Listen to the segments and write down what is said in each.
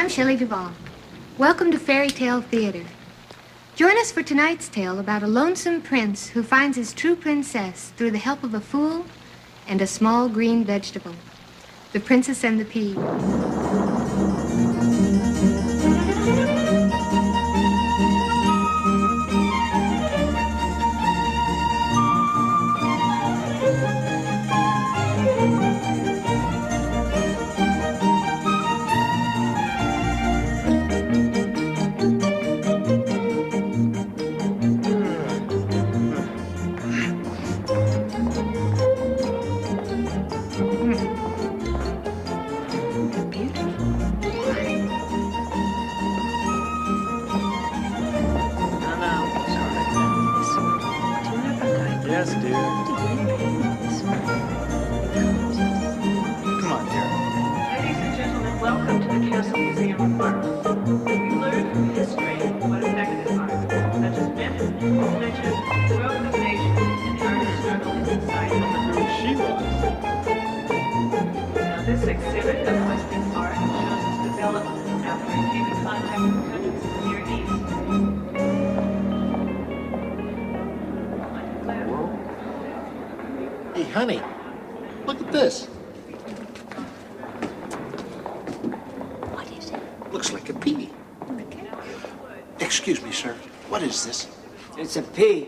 I'm Shelley Duvall. Welcome to Fairy Tale Theater. Join us for tonight's tale about a lonesome prince who finds his true princess through the help of a fool and a small green vegetable. The Princess and the Pea. Yes, dear. Come on, dear. Ladies and gentlemen, welcome to the Castle Museum of Art. We learn from history what affected art, such as myth, legend, growth of nations, and the art struggle inside of the She was. Now, this exhibit of Western art shows its development after it came in contact with countries of the Near East. Hey, honey, look at this. What is it? Looks like a pea. Excuse me, sir. What is this? It's a pea.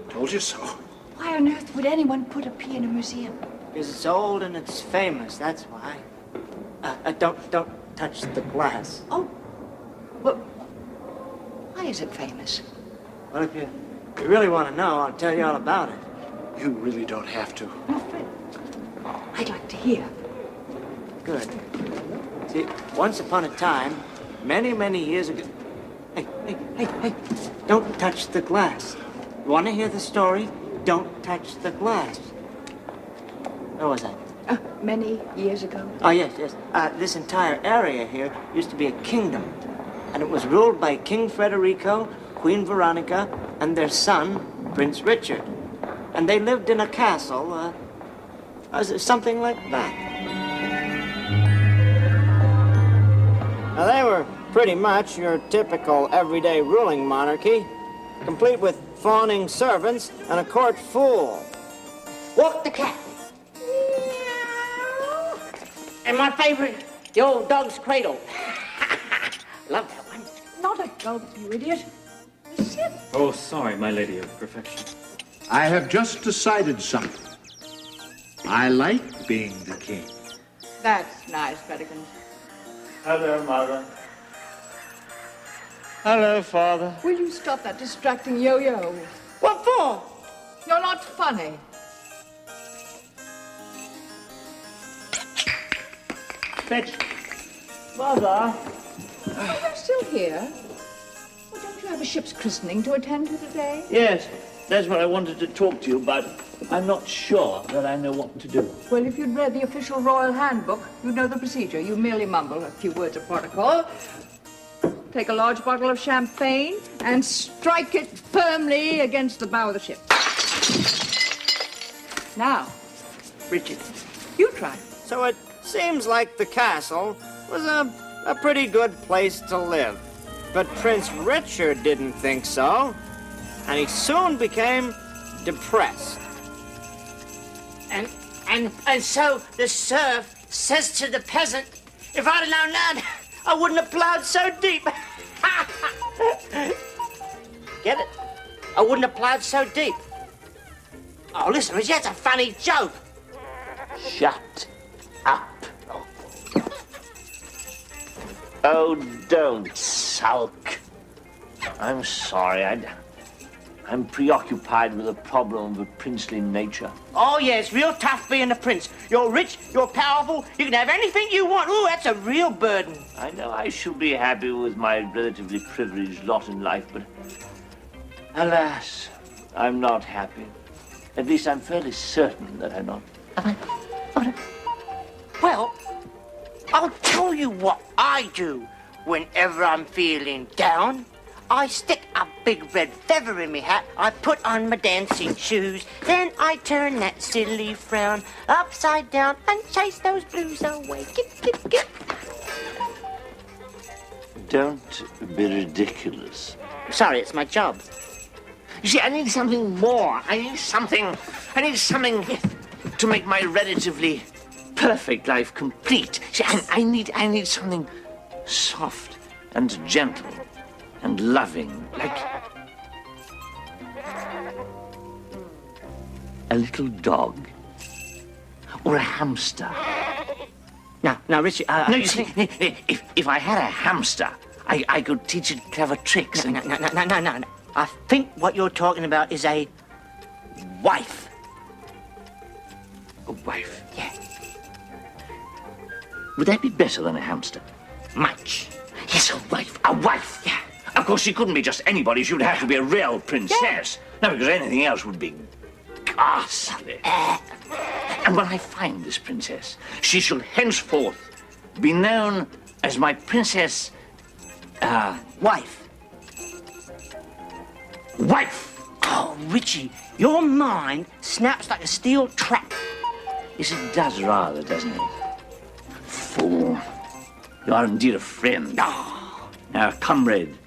Told you so. Why on earth would anyone put a pea in a museum? Because it's old and it's famous, that's why. Don't touch the glass. Oh, well, why is it famous? Well, if you really want to know, I'll tell you all about it. You really don't have to. No, Fred. I'd like to hear. Good. See, once upon a time, many years ago... Hey, don't touch the glass. You want to hear the story? Don't touch the glass. Where was I? Many years ago. Oh, yes. This entire area here used to be a kingdom. And it was ruled by King Federico, Queen Veronica, and their son, Prince Richard. And they lived in a castle, something like that. Now, they were pretty much your typical everyday ruling monarchy, complete with fawning servants and a court fool. Walk the cat. And my favorite, the old dog's cradle. Love that one. Not a dog, you idiot. A ship. Oh, sorry, my lady of perfection. I have just decided something. I like being the king. That's nice, Peregrine. Hello, Mother. Hello, Father. Will you stop that distracting yo-yo? What for? You're not funny. Fetch. Mother. Oh, you're still here? Well, don't you have a ship's christening to attend to today? Yes, that's what I wanted to talk to you about. I'm not sure that I know what to do. Well, if you'd read the official royal handbook, you'd know the procedure. You merely mumble a few words of protocol, take a large bottle of champagne, and strike it firmly against the bow of the ship. Now, Richard, you try. So it seems like the castle was a pretty good place to live. But Prince Richard didn't think so, and he soon became depressed. And so the serf says to the peasant, if I'd have known that, I wouldn't have plowed so deep. Get it? I wouldn't have plowed so deep. Oh, listen, it's just a funny joke. Shut up. Oh, don't sulk. I'm sorry, I'm preoccupied with a problem of a princely nature. Oh, yeah, it's real tough being a prince. You're rich, you're powerful, you can have anything you want. Ooh, that's a real burden. I know I should be happy with my relatively privileged lot in life, but alas, I'm not happy. At least I'm fairly certain that I'm not. Well, I'll tell you what I do whenever I'm feeling down. I stick a big red feather in me hat, I put on my dancing shoes, then I turn that silly frown upside down and chase those blues away. Get. Don't be ridiculous. Sorry, it's my job. You see, I need something more. I need something to make my relatively perfect life complete. See, I need something soft and gentle and loving, like a little dog or a hamster. Now, Richie, No, you see, if I had a hamster, I could teach it clever tricks. No. I think what you're talking about is a wife. A wife? Yeah. Would that be better than a hamster? Much. Yes, a wife. A wife. Yeah. Of course, she couldn't be just anybody. She would have to be a real princess. No, because anything else would be ghastly. And when I find this princess, she shall henceforth be known as my princess, Wife. wife. Oh, Richie, your mind snaps like a steel trap. Yes, it does rather, doesn't it? Fool. You are indeed a friend. Oh, A comrade.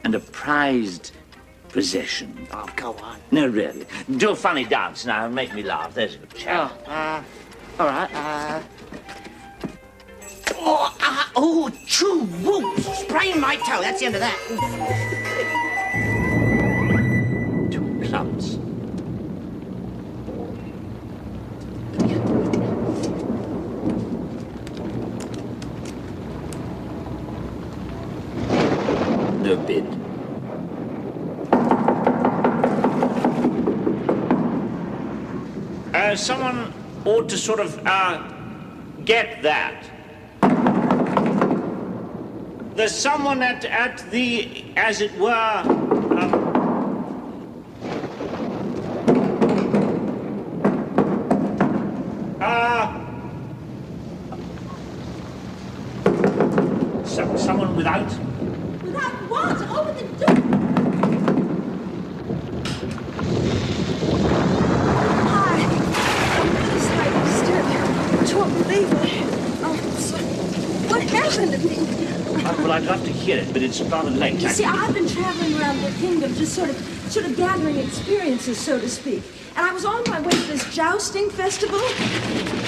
And a prized possession. oh, go on. No, really. Do a funny dance now and make me laugh. There's a good chap. All right, choo, woo, sprain my toe. That's the end of that. 2 clubs. No bid. Someone ought to sort of, get that. There's someone at the, as it were, someone without. Without what? Open the door. Hi. I'm sorry to disturb you. I don't believe it. Oh, I'm sorry. What happened to me? Well, I'd love to hear it, but it's rather late. You see, I've been traveling around the kingdom, just sort of gathering experiences, so to speak. And I was on my way to this jousting festival,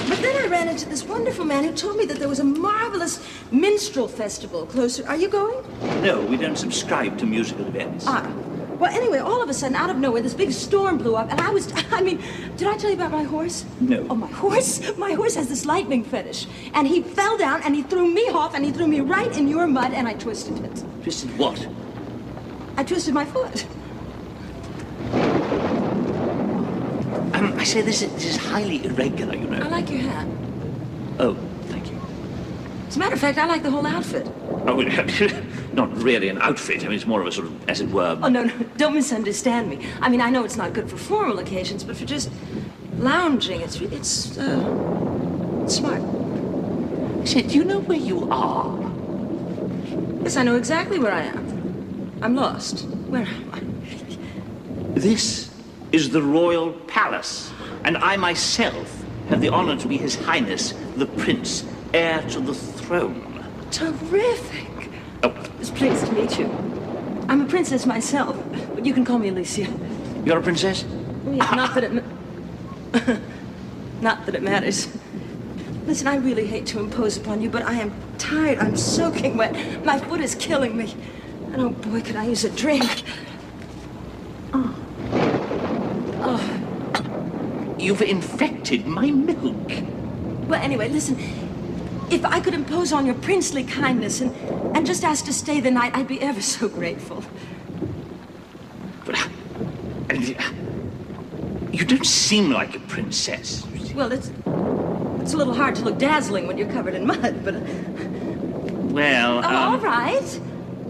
but then I ran into this wonderful man who told me that there was a marvelous minstrel festival closer. Are you going? No, we don't subscribe to musical events. Well, anyway, all of a sudden, out of nowhere, this big storm blew up, and did I tell you about my horse? No. Oh, my horse? My horse has this lightning fetish, and he fell down, and he threw me off, and he threw me right in your mud, and I twisted it. Twisted what? I twisted my foot. I say this is highly irregular, you know. I like your hat. Oh, thank you. As a matter of fact, I like the whole outfit. Oh, not really an outfit. I mean, it's more of a sort of, as it were... Oh, no, don't misunderstand me. I mean, I know it's not good for formal occasions, but for just lounging, it's smart. Say, do you know where you are? Yes, I know exactly where I am. I'm lost. Where am I? This is the royal palace, and I myself have the honor to be His Highness, the Prince, heir to the throne. Terrific. Oh, It's pleased to meet you. I'm a princess myself, but you can call me Alicia. you're a princess? Yeah, not that it matters. Listen, I really hate to impose upon you, but I am tired. I'm soaking wet. My foot is killing me. And oh boy, could I use a drink. You've infected my milk. Well, anyway, listen. If I could impose on your princely kindness and just ask to stay the night, I'd be ever so grateful. But you don't seem like a princess. Well, it's a little hard to look dazzling when you're covered in mud, but... Well, all right.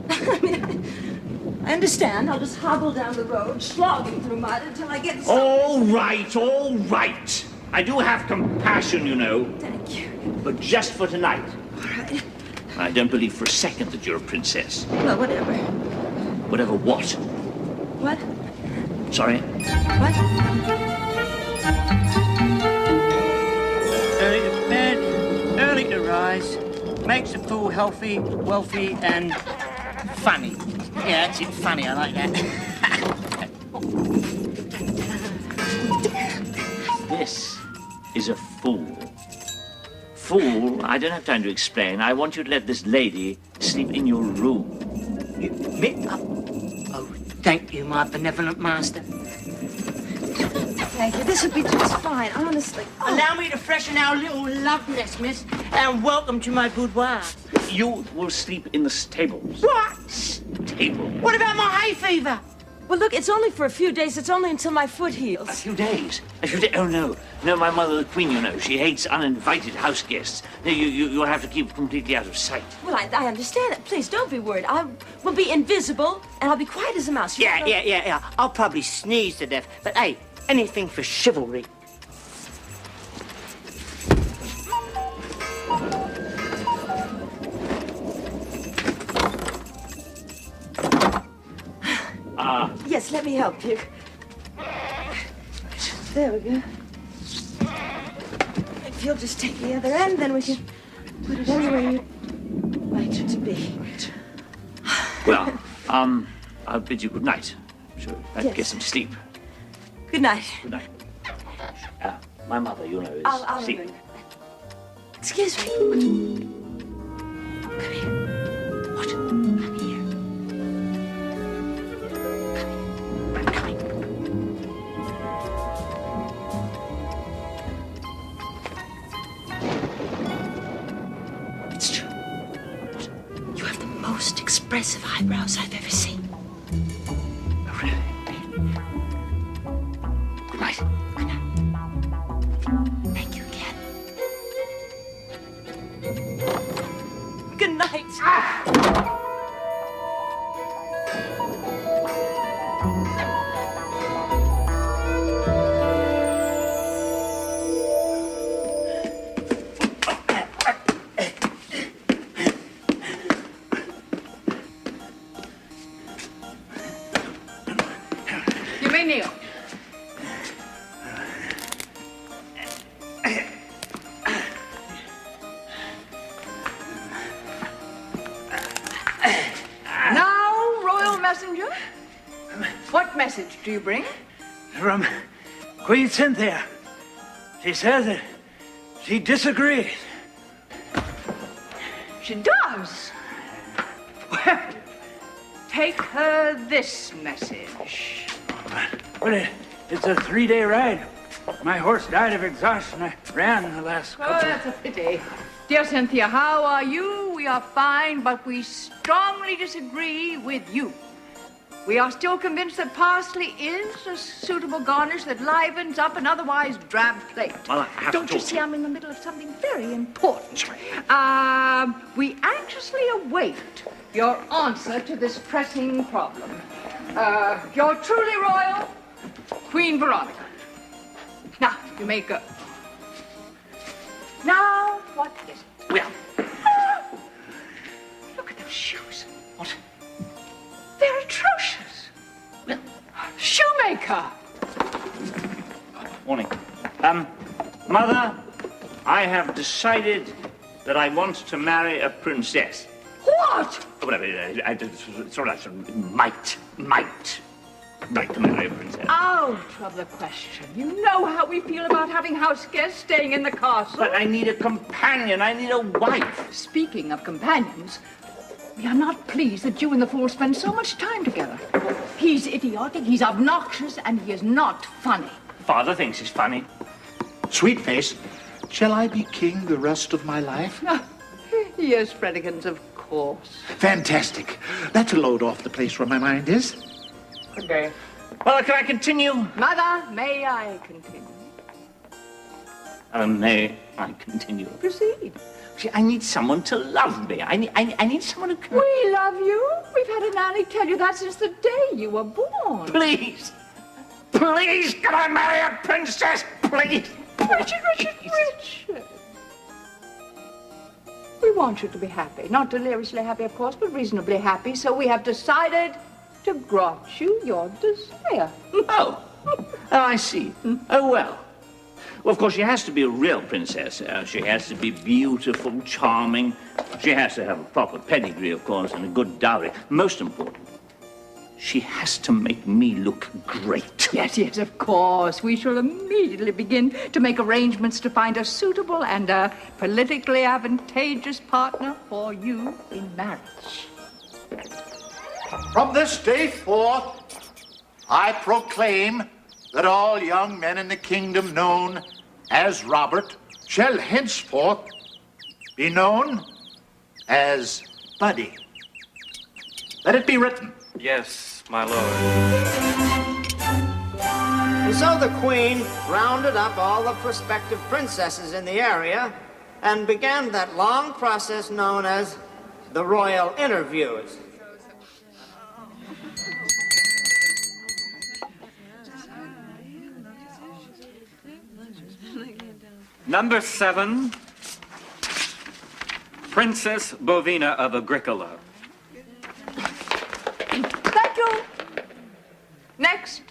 I mean, I understand. I'll just hobble down the road, slogging through mud until I get... All right, all right. I do have compassion, you know. Thank you. But just for tonight. All right. I don't believe for a second that you're a princess. Well, whatever. Whatever what? What? Sorry? What? Early to bed, early to rise. makes a fool healthy, wealthy, and funny. Yeah, that's it, funny. I like that. This is a fool. Fool, I don't have time to explain. I want you to let this lady sleep in your room. Me? Oh, thank you, my benevolent master. Thank you. This will be just fine, honestly. Allow me to freshen our little love nest, miss, and welcome to my boudoir. You will sleep in the stables. What? Stable. What about my hay fever? Well, look, it's only for a few days. It's only until my foot heals. A few days. Oh, no. No, my mother, the Queen, you know, she hates uninvited house guests. No, you'll have to keep completely out of sight. Well, I understand that. Please, don't be worried. I will be invisible, and I'll be quiet as a mouse. Yeah. I'll probably sneeze to death, but hey, anything for chivalry. Yes, let me help you. There we go. If you'll just take the other end, then we can put it anywhere you'd like it to be. Well, I'll bid you good night. Sure, I'd Yes. get some sleep. Good night. Good night. My mother, you know, is I'll sick. ring. Excuse me. Come here. What? Come here. I'm coming. It's true. You have the most expressive eyebrows I've ever seen. Oh, really? Good night. Good night. Thank you again. Good night. You may kneel. Now, Royal Messenger, what message do you bring? From Queen Cynthia. She says that she disagrees. She does. Well, take her this message. But it's a 3-day ride. My horse died of exhaustion. I ran the last Oh, couple. that's a pity. Dear Cynthia, how are you? We are fine, but we strongly disagree with you. We are still convinced that parsley is a suitable garnish that livens up an otherwise drab plate. Well, I have Don't to you talk see to I'm in the middle of something very important? We anxiously await your answer to this pressing problem. You're truly royal, Queen Veronica. Now, you may go. Now, what is it? Well, Look at those shoes. what? They're atrocious. Well, Shoemaker! Morning. Mother, I have decided that I want to marry a princess. What? Oh, whatever, it's all right. Might to marry a princess. Out of the question. You know how we feel about having house guests staying in the castle. But I need a companion. I need a wife. Speaking of companions, we are not pleased that you and the fool spend so much time together. He's idiotic, he's obnoxious, and he is not funny. Father thinks he's funny. Sweet face, shall I be king the rest of my life? Yes, Fredikins, of course. Fantastic. That's a load off the place where my mind is. Good day. Well, can I continue? Mother, may I continue? May I continue? Proceed. See, I need someone to love me. I need someone who can... We love you. We've had a nanny tell you that since the day you were born. Please, can I marry a princess? Please. Richard. We want you to be happy. Not deliriously happy, of course, but reasonably happy. So we have decided to grant you your desire. Oh, I see. Oh, well. Well, of course, she has to be a real princess. She has to be beautiful, charming. She has to have a proper pedigree, of course, and a good dowry. Most important, she has to make me look great. Yes, yes, of course. We shall immediately begin to make arrangements to find a suitable and a politically advantageous partner for you in marriage. From this day forth, I proclaim that all young men in the kingdom known as Robert shall henceforth be known as Buddy. Let it be written. Yes, my lord. And so the queen rounded up all the prospective princesses in the area and began that long process known as the royal interviews. Number 7, Princess Bovina of Agricola. Thank you. Next.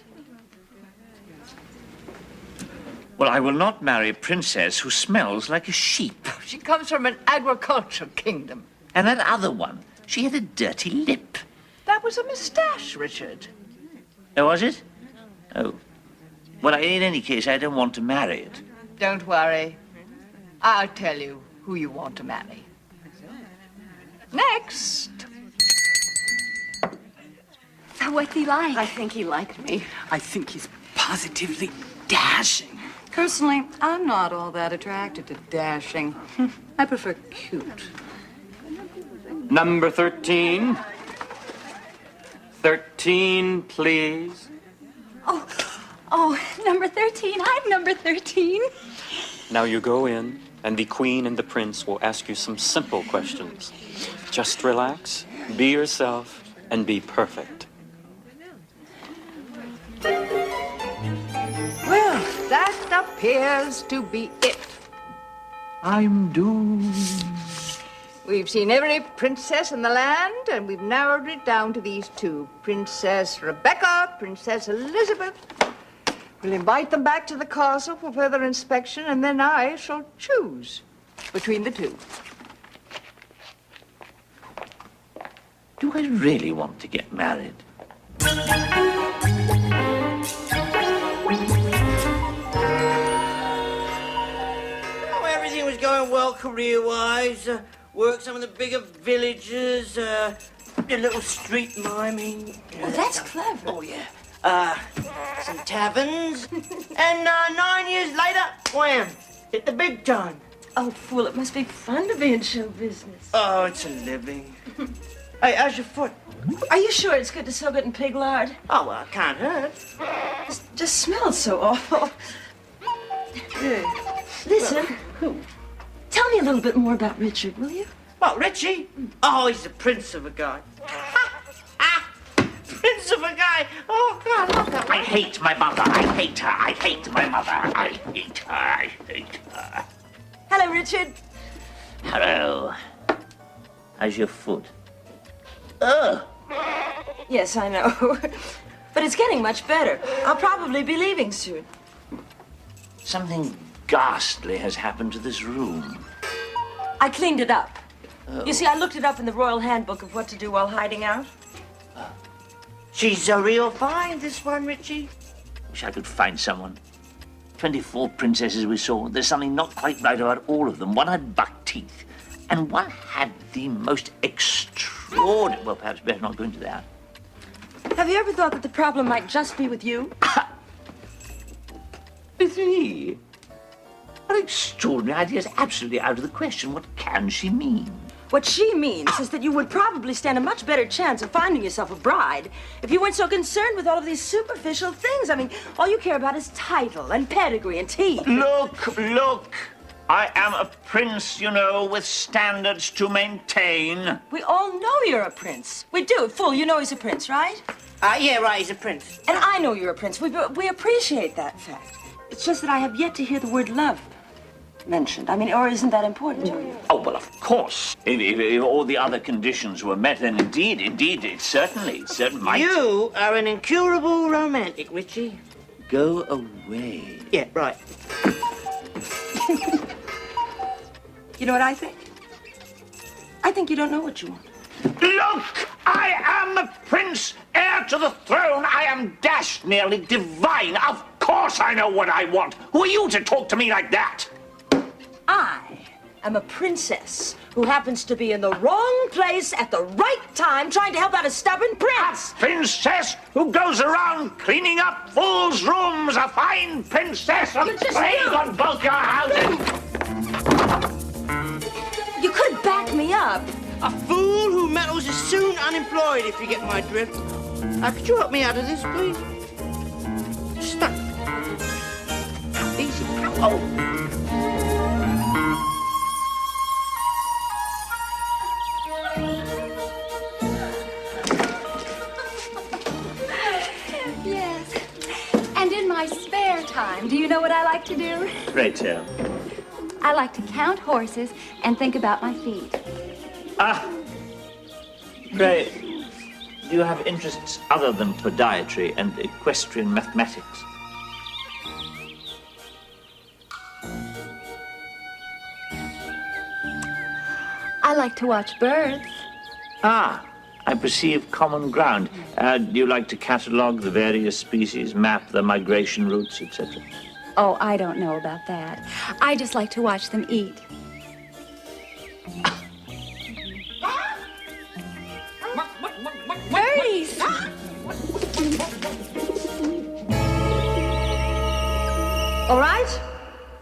Well, I will not marry a princess who smells like a sheep. She comes from an agricultural kingdom. And that other one, she had a dirty lip. That was a moustache, Richard. Oh, was it? Oh. Well, in any case, I don't want to marry it. Don't worry. I'll tell you who you want to marry. Next. What's he like? I think he liked me. I think he's positively dashing. Personally, I'm not all that attracted to dashing. I prefer cute. Number 13. 13, please. Oh, number 13. I'm number 13. Now you go in, and the queen and the prince will ask you some simple questions. Just relax, be yourself, and be perfect. Well, that appears to be it. I'm doomed. We've seen every princess in the land, and we've narrowed it down to these two. Princess Rebecca, Princess Elizabeth. We'll invite them back to the castle for further inspection, and then I shall choose between the two. Do I really want to get married? Oh, everything was going well career-wise. Worked some of the bigger villages, did a little street miming. Oh, that's clever. Oh, yeah. Some taverns. And 9 years later, wham, hit the big time. Oh, fool, it must be fun to be in show business. Oh, it's a living. Hey, how's your foot? Are you sure it's good to soak it in pig lard? Oh, well, it can't hurt. It just smells so awful. Listen, tell me a little bit more about Richard, will you? What, Richie? Oh, he's the prince of a guy. Prince of a guy. Oh, God, I love that one. I hate my mother. I hate her. I hate my mother. I hate her. I hate her. Hello, Richard. Hello. How's your foot? Ugh. Yes, I know. But it's getting much better. I'll probably be leaving soon. Something ghastly has happened to this room. I cleaned it up. You see, I looked it up in the Royal Handbook of what to do while hiding out. She's a real find, this one, Richie. Wish I could find someone. 24 princesses we saw. There's something not quite right about all of them. One had buck teeth, and one had the most extraordinary... Well, perhaps better not go into that. Have you ever thought that the problem might just be with you? With me? What extraordinary idea is absolutely out of the question. What can she mean? What she means is that you would probably stand a much better chance of finding yourself a bride if you weren't so concerned with all of these superficial things. I mean, all you care about is title and pedigree and teeth. Look! I am a prince, you know, with standards to maintain. We all know you're a prince. We do. Fool, you know he's a prince, right? Yeah, right, he's a prince. And I know you're a prince. We appreciate that fact. It's just that I have yet to hear the word love mentioned. I mean, or isn't that important to you? Oh, well, of course. If all the other conditions were met, then indeed, it certainly might. You are an incurable romantic, Richie. Go away. Yeah, right. You know what I think? I think you don't know what you want. Look! I am the prince, heir to the throne. I am dashed nearly divine. Of course I know what I want. Who are you to talk to me like that? I am a princess who happens to be in the wrong place at the right time trying to help out a stubborn prince. A princess who goes around cleaning up fools' rooms. A fine princess. A plague on both your houses. You could back me up. A fool who meddles is soon unemployed, if you get my drift. Could you help me out of this, please? Stuck. Easy. Oh. Yes. And in my spare time, do you know what I like to do? Pray tell. I like to count horses and think about my feet. Pray, do you have interests other than podiatry and equestrian mathematics? I like to watch birds. I perceive common ground. Do you like to catalogue the various species, map the migration routes, etc.? Oh, I don't know about that. I just like to watch them eat. Birdies! All right?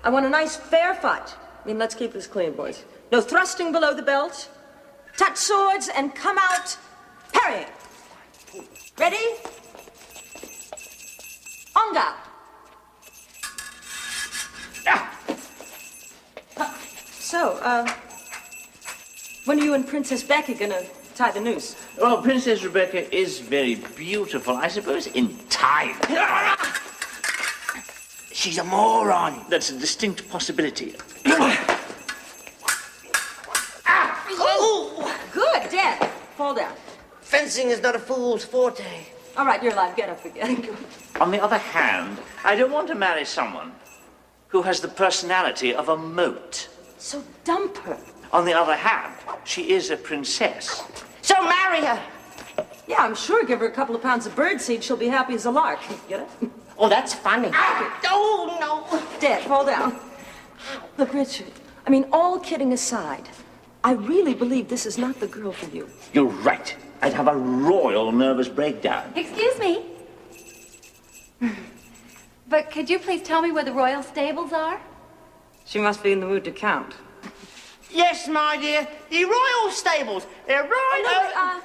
I want a nice fair fight. I mean, let's keep this clean, boys. No thrusting below the belt. Touch swords and come out parrying. Ready? Onga. So, when are you and Princess Becky gonna tie the noose? Well, Princess Rebecca is very beautiful. I suppose in time. She's a moron. That's a distinct possibility. Oh, good, Dad. Fall down. Fencing is not a fool's forte. All right, you're alive. Get up again. On the other hand, I don't want to marry someone who has the personality of a moat. So dump her. On the other hand, she is a princess. So marry her. Yeah, I'm sure give her a couple of pounds of birdseed, she'll be happy as a lark. Get it? Oh, that's funny. Oh, no. Dad, fall down. Look, Richard, I mean, all kidding aside, I really believe this is not the girl for you. You're right. I'd have a royal nervous breakdown. Excuse me. But could you please tell me where the royal stables are? She must be in the mood to count. Yes, my dear. The royal stables. They're right.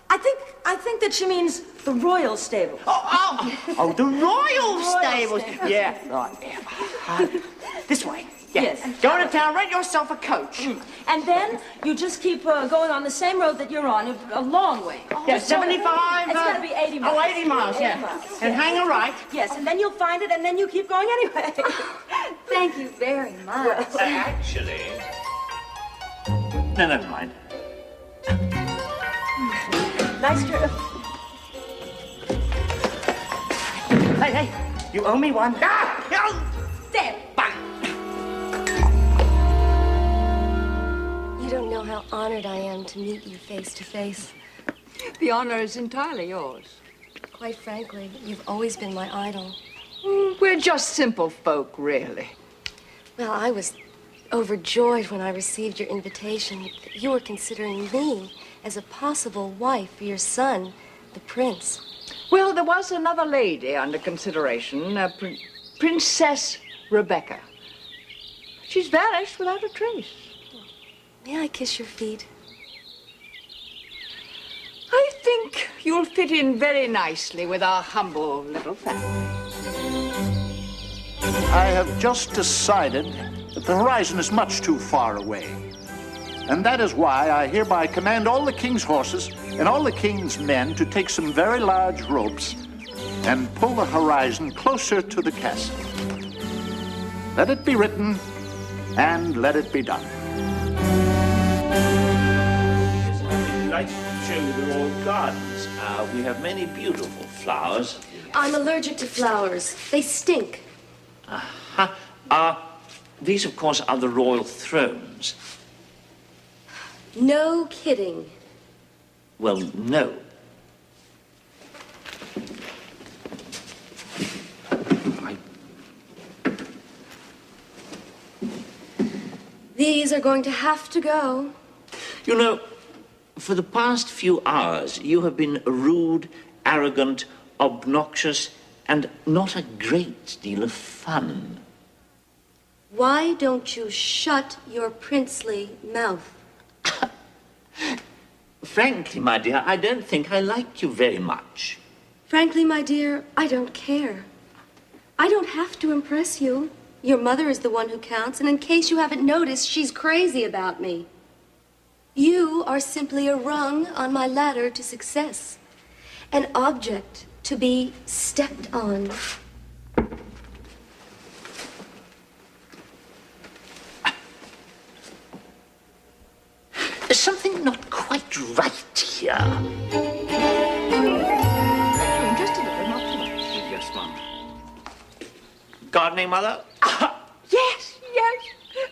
I think that she means the royal stable. Oh, the royal stables. Yeah, right. This way. Yeah. Yes. Go to town, rent yourself a coach. And then you just keep going on the same road that you're on, a long way. Yeah, 75. It's got to be 80 miles. Oh, 80 miles, yeah. 80 miles. And hang a right. Yes, and then you'll find it, and then you keep going anyway. Thank you very much. Actually... No, never mind. Nice trip. Hey, you owe me one. Dad. You don't know how honored I am to meet you face to face. The honor is entirely yours. Quite frankly, you've always been my idol. We're just simple folk, really. Well, I was overjoyed when I received your invitation. You were considering me as a possible wife for your son, the prince. Well, there was another lady under consideration, Princess Rebecca. She's vanished without a trace. May I kiss your feet? I think you'll fit in very nicely with our humble little family. I have just decided that the horizon is much too far away. And that is why I hereby command all the king's horses and all the king's men to take some very large ropes and pull the horizon closer to the castle. Let it be written, and let it be done. I'd like to show you the royal gardens. We have many beautiful flowers. I'm allergic to flowers. They stink. these, of course, are the royal thrones. No kidding. Well, no. These are going to have to go. You know, for the past few hours, you have been rude, arrogant, obnoxious, and not a great deal of fun. Why don't you shut your princely mouth? Frankly, my dear, I don't think I like you very much. Frankly, my dear, I don't care. I don't have to impress you. Your mother is the one who counts, and in case you haven't noticed, she's crazy about me. You are simply a rung on my ladder to success, an object to be stepped on. There's something not quite right here. Just a little, not too much. Yes, Mum. Gardening, Mother? Yes, yes.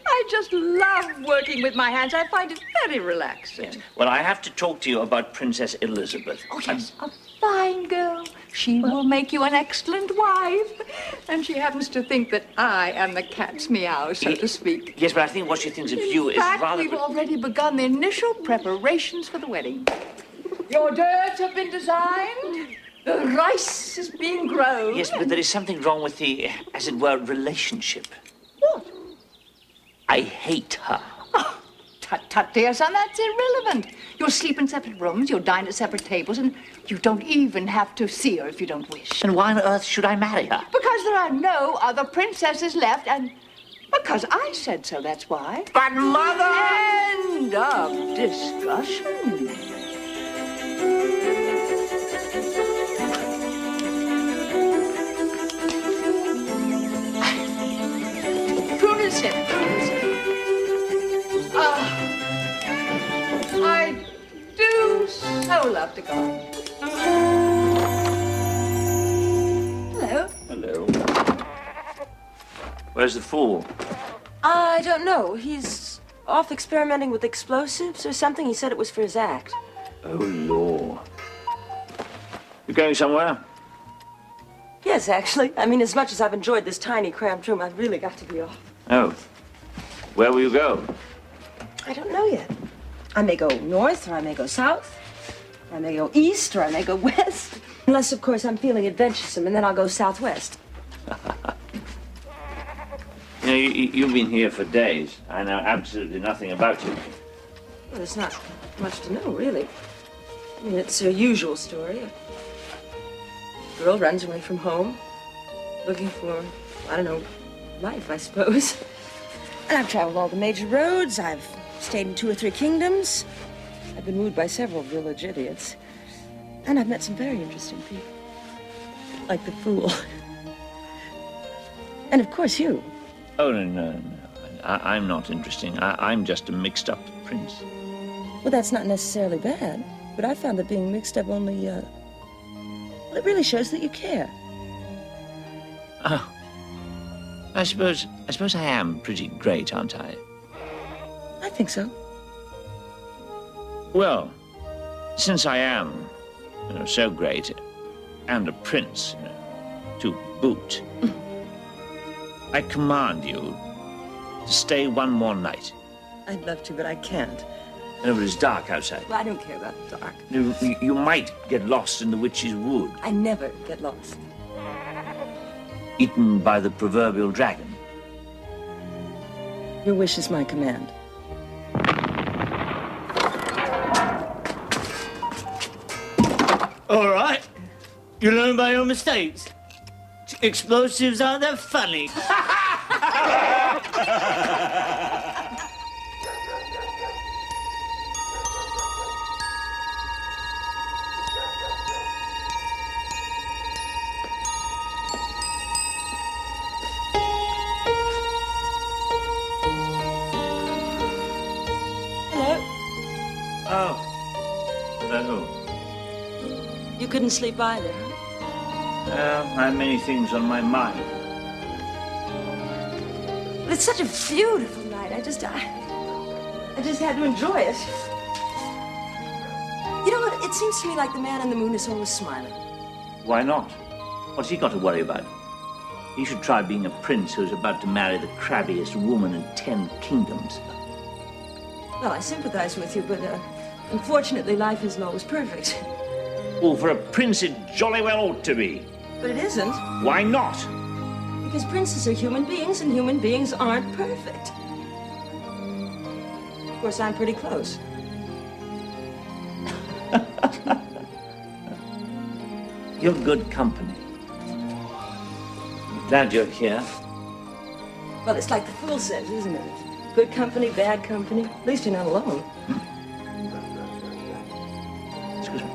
I just love working with my hands. I find it very relaxing. Yes. Well, I have to talk to you about Princess Elizabeth. Oh, yes, a fine girl. She will make you an excellent wife. And she happens to think that I am the cat's meow, so to speak. Yes, but I think what she thinks of you In is fact, rather... we've already begun the initial preparations for the wedding. The hors d'oeuvres have been designed. The rice is being grown. Yes, but there is something wrong with the, as it were, relationship. What? I hate her. Oh, tut, tut, dear son, that's irrelevant. You'll sleep in separate rooms, you'll dine at separate tables, and you don't even have to see her if you don't wish. And why on earth should I marry her? Because there are no other princesses left, and because I said so, that's why. But, Mother! End of discussion. I do so love to garden. Hello. Hello. Where's the fool? I don't know. He's off experimenting with explosives or something. He said it was for his act. Oh, Lord. You going somewhere? Yes, actually. I mean, as much as I've enjoyed this tiny, cramped room, I've really got to be off. Oh. Where will you go? I don't know yet. I may go north, or I may go south. Or I may go east, or I may go west. Unless, of course, I'm feeling adventuresome, and then I'll go southwest. You know, you've been here for days. I know absolutely nothing about you. Well, there's not much to know, really. I mean, it's a usual story. A girl runs away from home, looking for, I don't know, life, I suppose. And I've traveled all the major roads. I've stayed in 2 or 3 kingdoms. I've been wooed by several village idiots. And I've met some very interesting people. Like the fool. And of course you. Oh, no. I'm not interesting. I'm just a mixed-up prince. Well, that's not necessarily bad. But I found that being mixed up only, well, it really shows that you care. Oh. I suppose I am pretty great, aren't I? I think so. Well, since I am, so great, and a prince, to boot, I command you to stay one more night. I'd love to, but I can't. No, but it's dark outside. Well, I don't care about the dark. You might get lost in the witch's wood. I never get lost. Eaten by the proverbial dragon. Your wish is my command. All right. You learn by your mistakes. Explosives aren't that funny. Oh. Hello. You couldn't sleep either, huh? I have many things on my mind. But it's such a beautiful night. I just had to enjoy it. You know what? It seems to me like the man in the moon is always smiling. Why not? What's he got to worry about? He should try being a prince who's about to marry the crabbiest woman in 10 kingdoms. Well, I sympathize with you, but unfortunately, life isn't always perfect. Well, for a prince, it jolly well ought to be. But it isn't. Why not? Because princes are human beings, and human beings aren't perfect. Of course, I'm pretty close. You're good company. I'm glad you're here. Well, it's like the fool says, isn't it? Good company, bad company. At least you're not alone. Excuse me.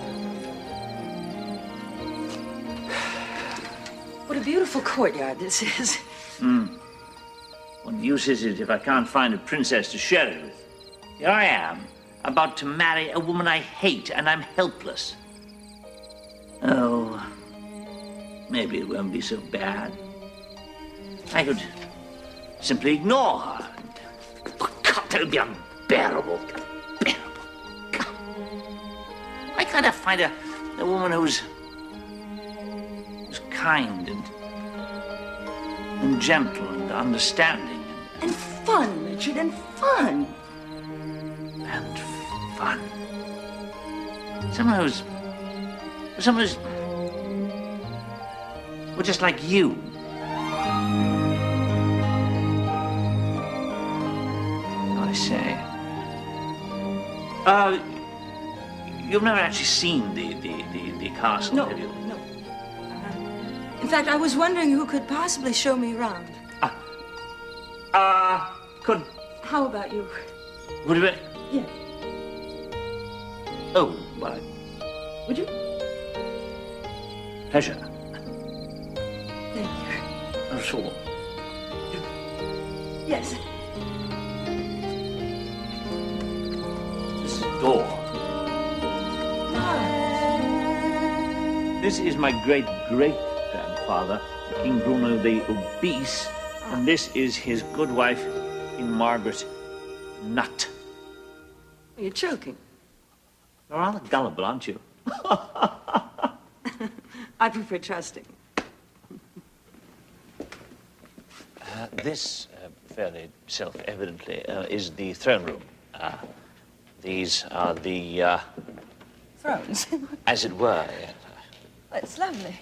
What a beautiful courtyard this is. What use is it if I can't find a princess to share it with? Here I am, about to marry a woman I hate, and I'm helpless. Oh, maybe it won't be so bad. I could simply ignore her. Oh, God, that would be unbearable. Unbearable. God. Why can't I find a woman who's kind and gentle and understanding And fun, Richard, and fun. and fun? Someone who's well, just like you. I say. You've never actually seen the castle, No, have you? no. In fact, I was wondering who could possibly show me around. Could How about you? would it? Yeah. Oh, well, Would you? pleasure. Thank you. Oh, sure. Yes. This is the door. This is my great-great-grandfather, King Bruno the Obese, and this is his good wife, King Margaret Nut. You're joking. You're rather gullible, aren't you? I prefer trusting. This, fairly self-evidently, is the throne room. These are the, Thrones. as it were. It's lovely.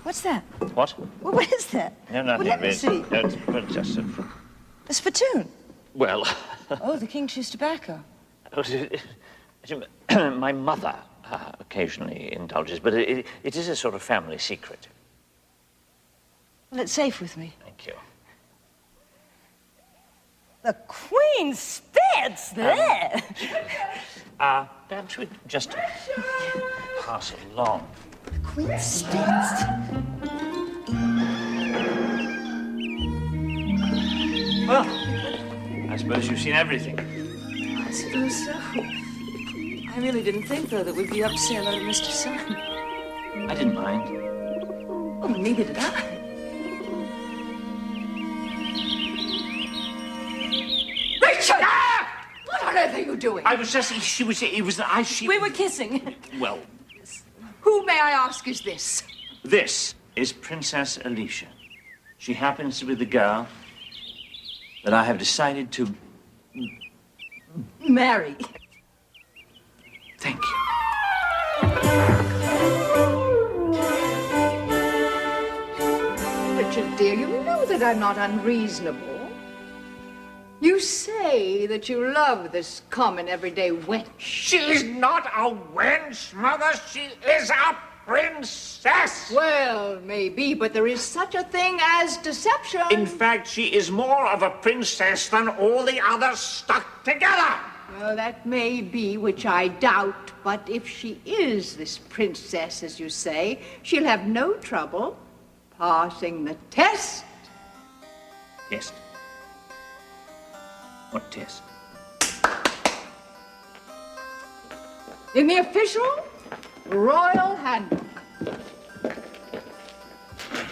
What's that? What? Well, what is that? No, nothing. Well, let me see. No, it's just a... A spittoon. Well, Oh, the king chews tobacco. my mother occasionally indulges, but it is a sort of family secret. Well, it's safe with me. Thank you. The Queen spits there. Perhaps we'd just pass along. Queen spits. Well, I suppose you've seen everything. I suppose so. I really didn't think, though, that we'd be up to say hello to Mr. Sun. I didn't mind. Oh, neither did I. Richard! What on earth are you doing? I was just, she... We were kissing. Well, Who, may I ask, is this? this is Princess Alicia. She happens to be the girl that I have decided to... Mary. Thank you. Richard, dear, you know that I'm not unreasonable. You say that you love this common everyday wench. She's not a wench, Mother. She is a princess. Well, maybe, but there is such a thing as deception. In fact, she is more of a princess than all the others stuck together. Well, that may be, which I doubt, but if she is this princess, as you say, she'll have no trouble passing the test. Test? What test? In the official royal handbook.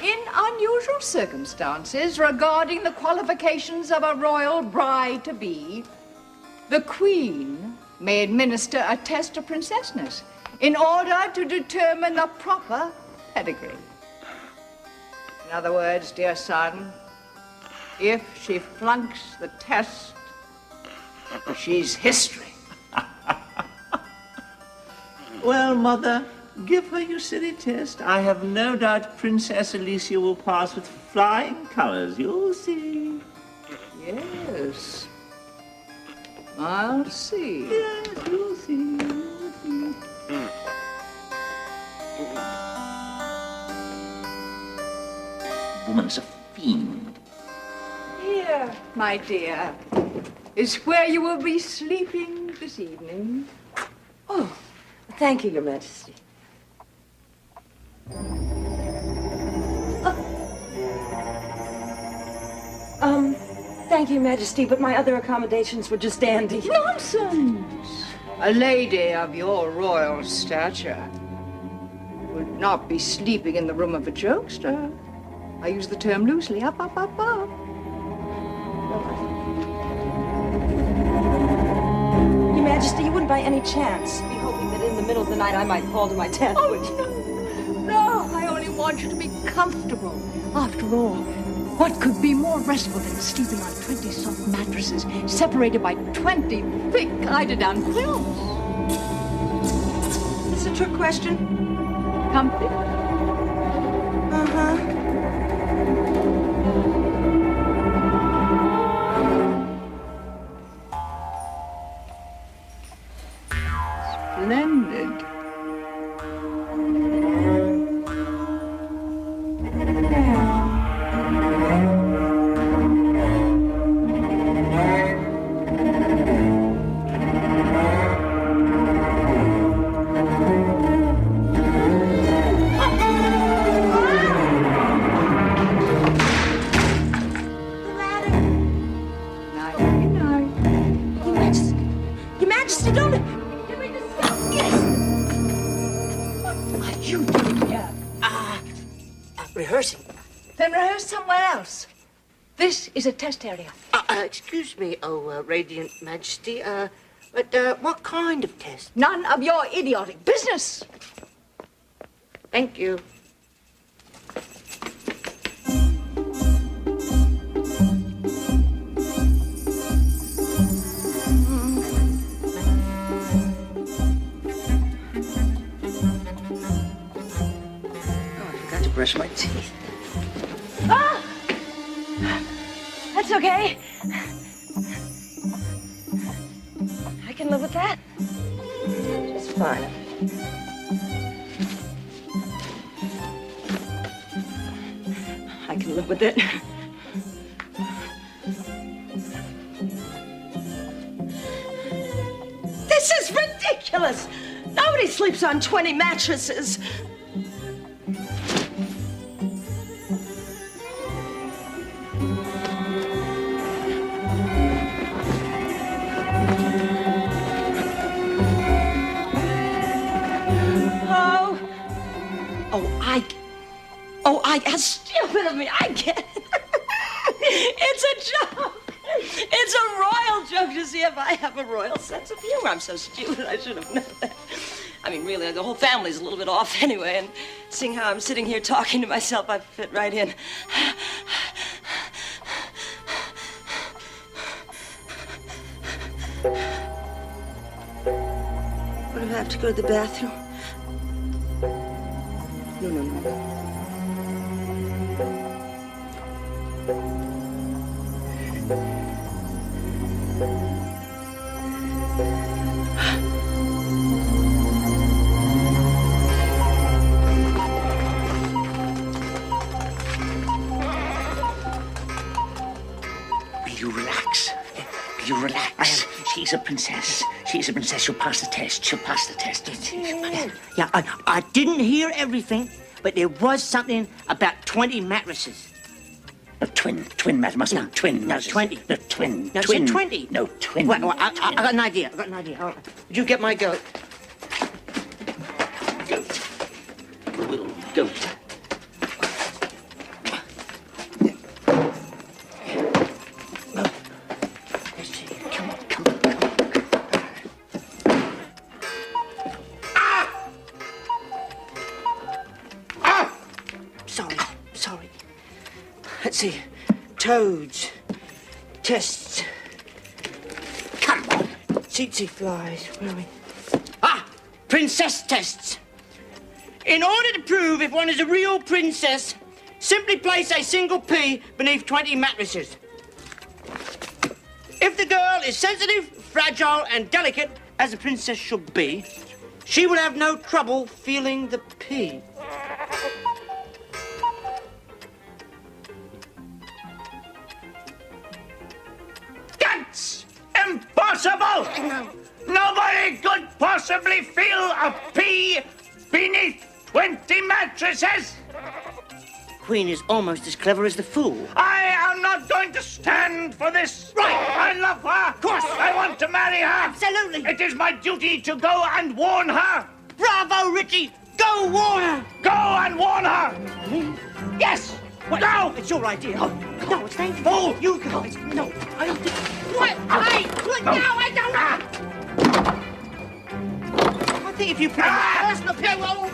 in unusual circumstances regarding the qualifications of a royal bride-to-be, the Queen may administer a test of princessness in order to determine the proper pedigree. In other words, dear son, if she flunks the test, she's history. Well, Mother, give her your silly test. I have no doubt Princess Alicia will pass with flying colors. You'll see. Yes. I'll see. Yes, you'll see. You'll see. Woman's a fiend. Here, my dear, is where you will be sleeping this evening. Oh, thank you, Your Majesty. Thank you, Your Majesty, but my other accommodations were just dandy. Nonsense! A lady of your royal stature would not be sleeping in the room of a jokester. I use the term loosely. Up, up, up, up. Your Majesty, you wouldn't by any chance be hoping that in the middle of the night I might fall to my death, would you? No, I only want you to be comfortable. After all, what could be more restful than sleeping on 20 soft mattresses separated by 20 thick eiderdown quilts? Is this a trick question? Comfy? Uh-huh. Splendid. Your Majesty, don't... What are you doing here? Rehearsing. Then rehearse somewhere else. This is a test area. Excuse me, Radiant Majesty, but what kind of test? None of your idiotic business. Thank you. Brush my teeth. Ah! That's okay. I can live with that. Just fine. I can live with it. This is ridiculous! Nobody sleeps on 20 mattresses. How stupid of me. I get it. It's a joke. It's a royal joke to see if I have a royal sense of humor. I'm so stupid. I should have known that. I mean, really, the whole family's a little bit off anyway, and seeing how I'm sitting here talking to myself, I fit right in. What, if I have to go to the bathroom? No. You relax. She's a princess. She's a princess. She'll pass the test. She'll pass the test. Yeah, I didn't hear everything, but there was something about 20 mattresses. No, twin matter must be twin. No, 20. No, twin. No, twin. 20. No, twin. Well, I got an idea. Did you get my goat? Goat. Little goat. sorry. Let's see. Toads. Tests. Come on. Tsetse flies. Where are we? Ah! Princess tests. In order to prove if one is a real princess, simply place a single pea beneath 20 mattresses. If the girl is sensitive, fragile, and delicate, as a princess should be, she will have no trouble feeling the pea. That's impossible! Nobody could possibly feel a pea beneath 20 mattresses! Queen is almost as clever as the fool. I am not going to stand for this. Right. I love her. Of course. I want to marry her. Absolutely. It is my duty to go and warn her. Bravo, Richie! Go warn her! Go and warn her. Yes. What? Go. It's your idea. No, it's dangerous. Oh, you go. No, I don't think... What? Hey! No, I don't... I think if you put personal payroll...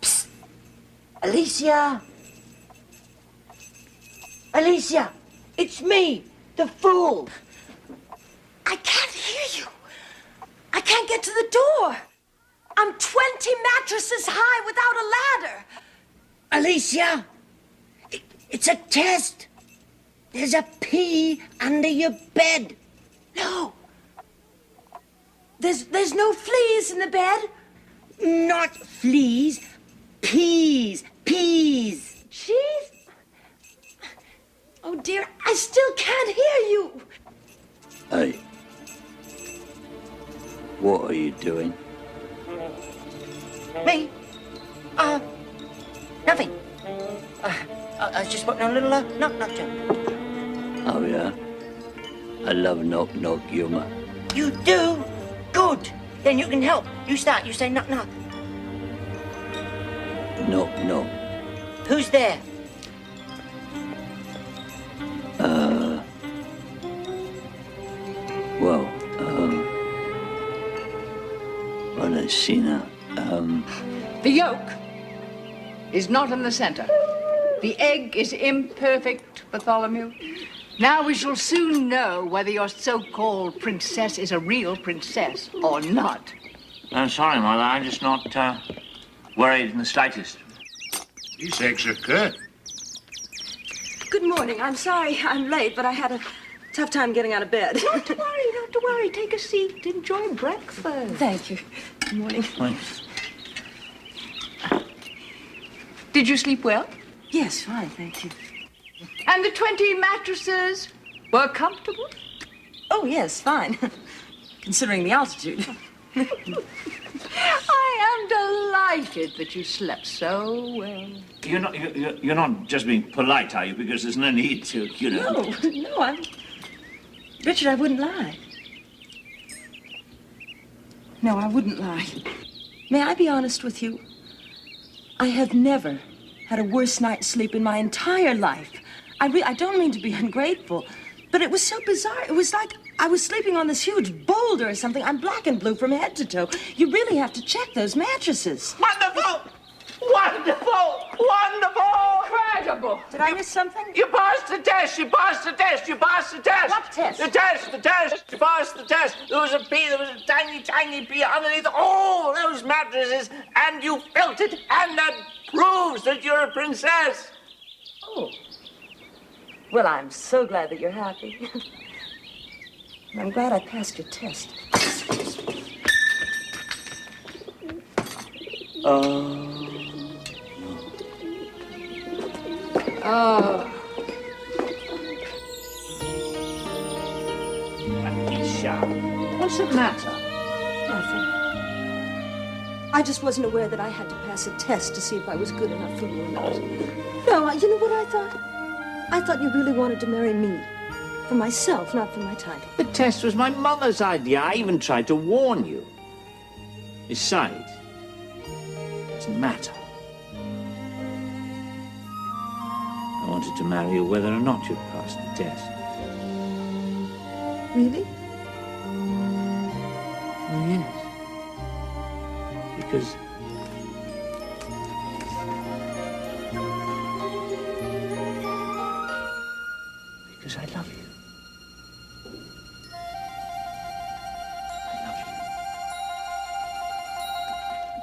Psst. Alicia! Alicia! It's me, the fool! I can't hear you. I can't get to the door. I'm 20 mattresses high without a ladder. Alicia! It's a test. There's a pea under your bed. No. There's no fleas in the bed? Not fleas. Peas. Peas. Cheese? Oh, dear, I still can't hear you. Hey. What are you doing? Me? Nothing. I was just putting on a little knock-knock joke. Oh, yeah? I love knock-knock humor. You do? Good. Then you can help. You start. You say knock-knock. Knock-knock. Who's there? Well, let's see now. The yolk is not in the center. The egg is imperfect, Bartholomew. Now we shall soon know whether your so-called princess is a real princess or not. I'm sorry, Mother. I'm just not worried in the slightest. These eggs are good. Good morning. I'm sorry I'm late, but I had a tough time getting out of bed. Not to worry, not to worry. Take a seat. Enjoy breakfast. Thank you. Good morning. Thanks. Did you sleep well? Yes, fine, thank you. And the 20 mattresses were comfortable? Oh, yes, fine. Considering the altitude. I am delighted that you slept so well. You're not just being polite, are you? Because there's no need to, you know. No, I'm... Richard, I wouldn't lie. No, I wouldn't lie. May I be honest with you? I have never had a worse night's sleep in my entire life. I don't mean to be ungrateful, but it was so bizarre. It was like I was sleeping on this huge boulder or something. I'm black and blue from head to toe. You really have to check those mattresses. Wonderful! Wonderful! Wonderful! Incredible! Did I miss something? You passed the test! You passed the test! You passed the test! What test? The test! The test! You passed the test! There was a pea, there was a tiny, tiny pea underneath all those mattresses, and you felt it, and that proves that you're a princess! Oh. Well, I'm so glad that you're happy. I'm glad I passed your test. Oh. Alicia. What's the matter? Nothing. I just wasn't aware that I had to pass a test to see if I was good enough for you or not. No, you know what I thought? I thought you really wanted to marry me. For myself, not for my title. The test was my mother's idea. I even tried to warn you. Besides, it doesn't matter. I wanted to marry you whether or not you'd passed the test. Really? Oh, yes. Because I love you.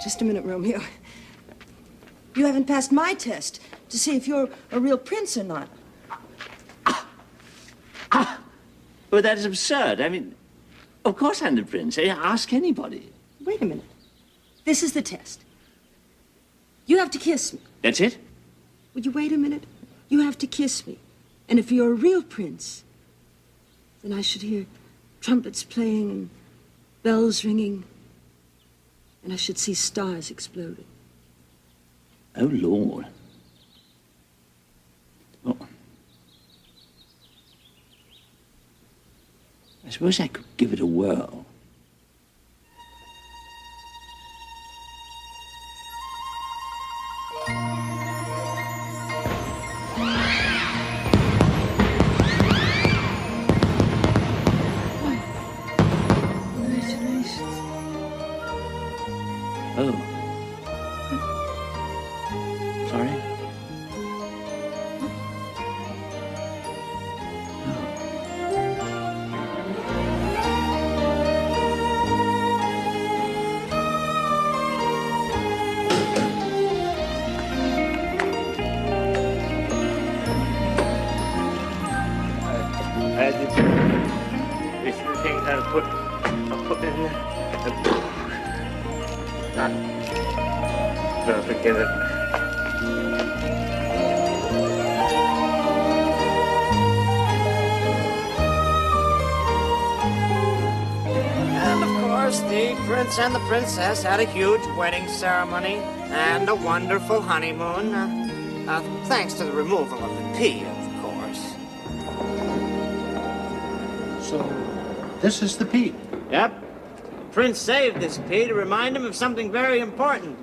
Just a minute, Romeo. You haven't passed my test to see if you're a real prince or not. But that is absurd. I mean, of course I'm the prince. Ask anybody. Wait a minute. This is the test. You have to kiss me. That's it? Would you wait a minute? You have to kiss me. And if you're a real prince, then I should hear trumpets playing and bells ringing, and I should see stars exploding. Oh, Lord. Well, I suppose I could give it a whirl. Oh. Sorry? This is the thing I'll put in there. Don't forget it. And of course, the prince and the princess had a huge wedding ceremony and a wonderful honeymoon. Thanks to the removal of the P, of course. So, this is the P. Yep. Prince saved this P to remind him of something very important.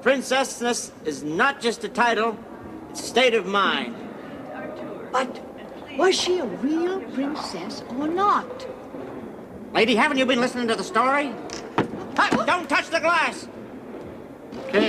Princessness is not just a title, it's a state of mind. But was she a real princess or not? Lady, haven't you been listening to the story? Don't touch the glass! Okay.